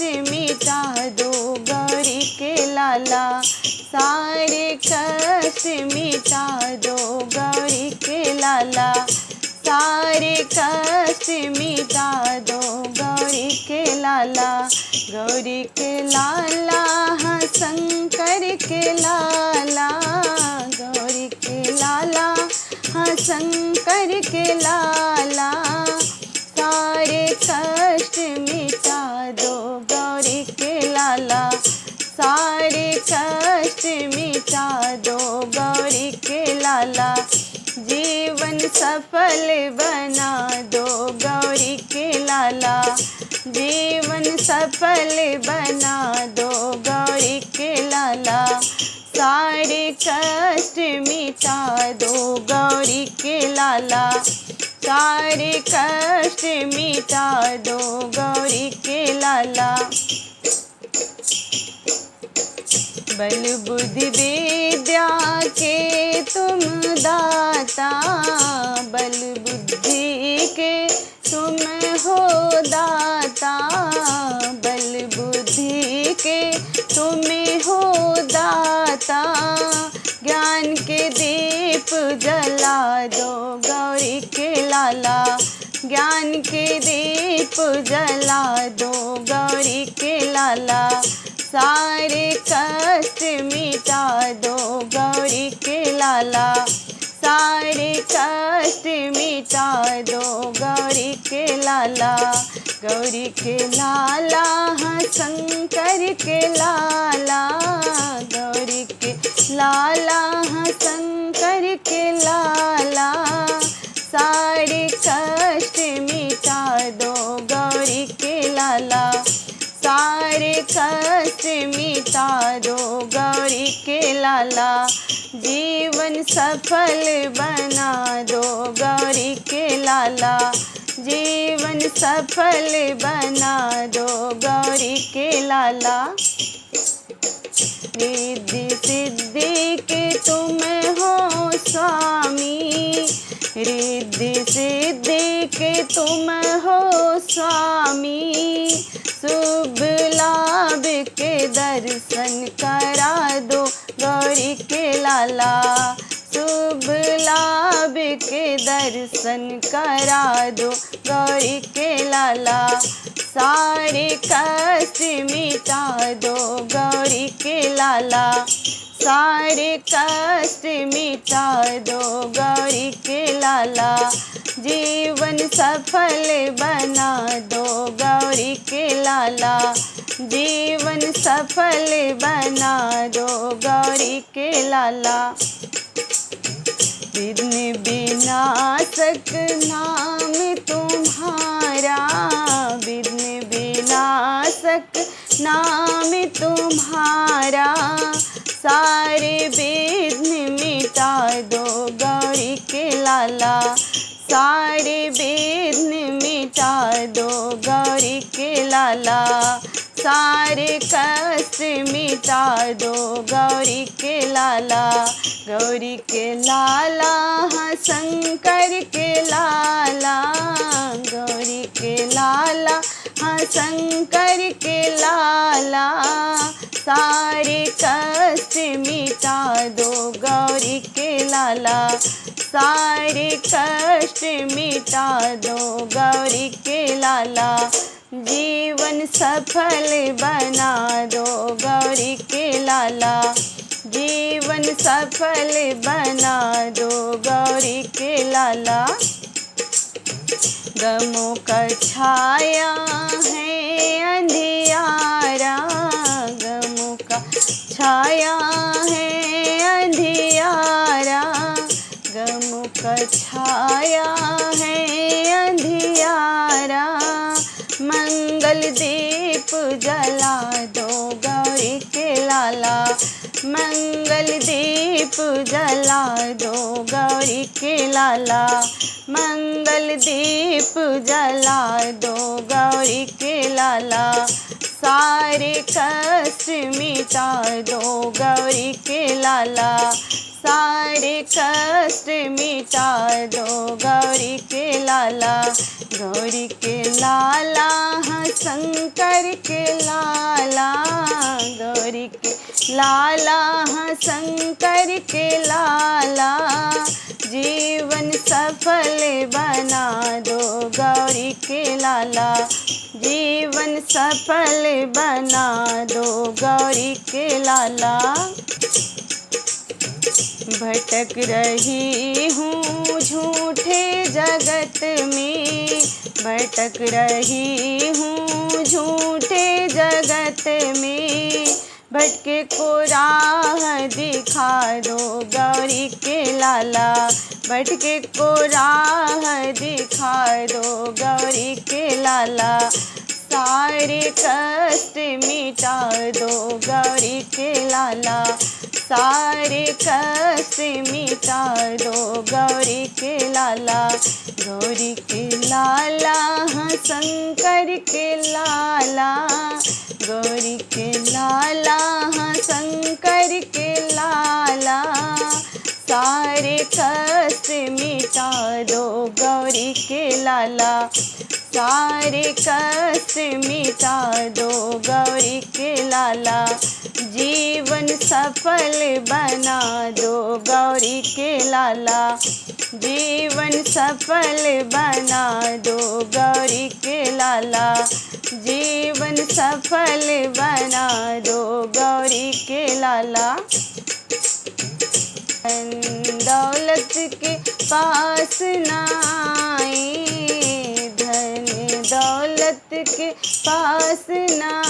मिटा दो गौरी के लाला, सारे कष्ट मिटा दो गौरी के लाला, सारे कष्ट मिटा दो गौरी के लाला। गौरी के लाला हाँ शंकर के लाला, गौरी के लाला हाँ शंकर के लाला, सारे कष्ट मिटा दो गौरी के लाला, सारे कष्ट मिटा दो गौरी के लाला। जीवन सफल बना दो गौरी के लाला, जीवन सफल बना दो गौरी के लाला, सारे कष्ट मिटा दो गौरी के लाला, सारे कष्ट मिटा दो गौरी के लाला। बल बुद्धि विद्या के तुम दाता, बल बुद्धि के तुम हो दाता, बल बुद्धि के तुम हो दाता, ज्ञान के दीप जला दो गौरी के लाला, ज्ञान के दीप जला दो गौरी के लाला, सारे कष्ट मिटा दो गौरी के लाला, सारे कष्ट मिटा दो गौरी के लाला। गौरी के लाला हाँ शंकर के लाला, गौरी के लाला हाँ शंकर के लाला, सारे कष्ट मिटा दो गौरी के लाला, सारे कष्ट मिटा दो गौरी के लाला। जीवन सफल बना दो गौरी के लाला, जीवन सफल बना दो गौरी के लाला। रिद्धि सिद्धि के तुम हो स्वामी, रिद्धि सिद्धि के तुम हो स्वामी, शुभ लाभ के दर्शन करा दो गौरी के लाला, शुभ लाभ के दर्शन करा दो गौरी के लाला, सारे कष्ट मिटा दो गौरी के लाला, सारे कष्ट मिटा दो गौरी के लाला। जीवन सफल बना दो गौरी के लाला, जीवन सफल बना दो गौरी के लाला। विघ्न विनाशक नाम तुम्हारा, विघ्न विनाशक नाम तुम्हारा, सारे विघ्न मिटा दो गौरी के लाला, सारे विघ्न मिटा दो गौरी के लाला, सारे कष्ट मिटा दो गौरी के लाला। गौरी के लाला हाँ शंकर के लाला, गौरी के लाला हाँ शंकर के लाला, सारे कष्ट मिटा दो गौरी के लाला, सारे कष्ट मिटा दो गौरी के लाला। जीवन सफल बना दो गौरी के लाला, जीवन सफल बना दो गौरी के लाला। गमों का छाया है अंधियारा, गमों का छाया है अंधियारा, गमों का छाया है अंधियारा, मंगल दीप जला दो गौरी के लाला, मंगल दीप जला दो गौरी के लाला, मंगल दीप जला दो गौरी के लाला, सारे कष्ट मिटा दो गौरी के लाला, सारे कष्ट मिटा दो गौरी के लाला, गौरी के लाला हाँ शंकर के लाला, गौरी के लाला हाँ शंकर के लाला, जीवन सफल बना दो गौरी के लाला, जीवन सफल बना दो गौरी के लाला। भटक रही हूँ झूठे जगत में, भटक रही हूँ झूठे जगत में, भटके को राह दिखा दो गौरी के लाला, भटके को राह दिखा दो गौरी के लाला, सारे कष्ट मिटा दो गौरी के लाला, सारे कष्ट मिटा दो गौरी के लाला, गौरी के लाला हाँ शंकर के लाला, गौरी के लाला हाँ शंकर के लाला, सारे कष्ट मिटा दो गौरी के लाला, सारे कष्ट मिटा दो गौरी के लाला, जीवन सफल बना दो गौरी के लाला, जीवन सफल बना दो गौरी के लाला, जीवन सफल बना दो गौरी के लाला। धन दौलत के पास ना आए, धन दौलत के पास ना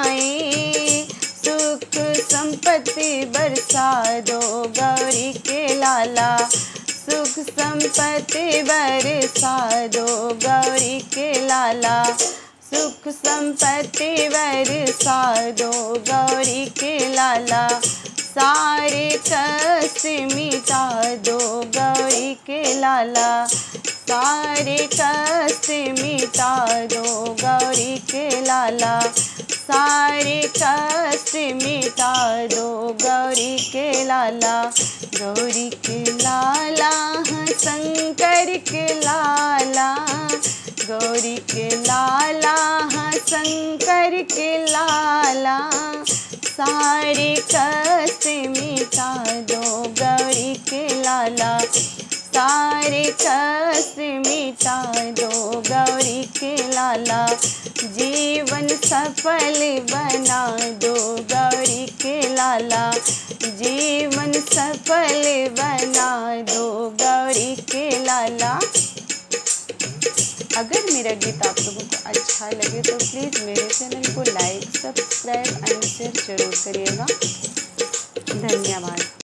आए, सुख संपत्ति बरसा दो गौरी के लाला, सुख संपत्ति बरसा दो गौरी के लाला, सुख संपत्ति बरसा दो गौरी के लाला, सारे कष्ट मिटा दो गौरी के लाला, सारे कष्ट मिटा दो गौरी के लाला, सारे कष्ट मिटा दो गौरी के लाला, गौरी के लाला हाँ शंकर के लाला, गौरी के लाला हाँ शंकर के लाला, सारे कष्ट मिटा दो गौरी के लाला, सारे कष्ट मिटा दो गौरी के लाला, जीवन सफल बना दो गौरी के लाला, जीवन सफल बना दो गौरी के लाला। अगर मेरा गीत आप लोगों को अच्छा लगे तो प्लीज़ मेरे चैनल को लाइक, सब्सक्राइब एंड शेयर जरूर करिएगा। धन्यवाद।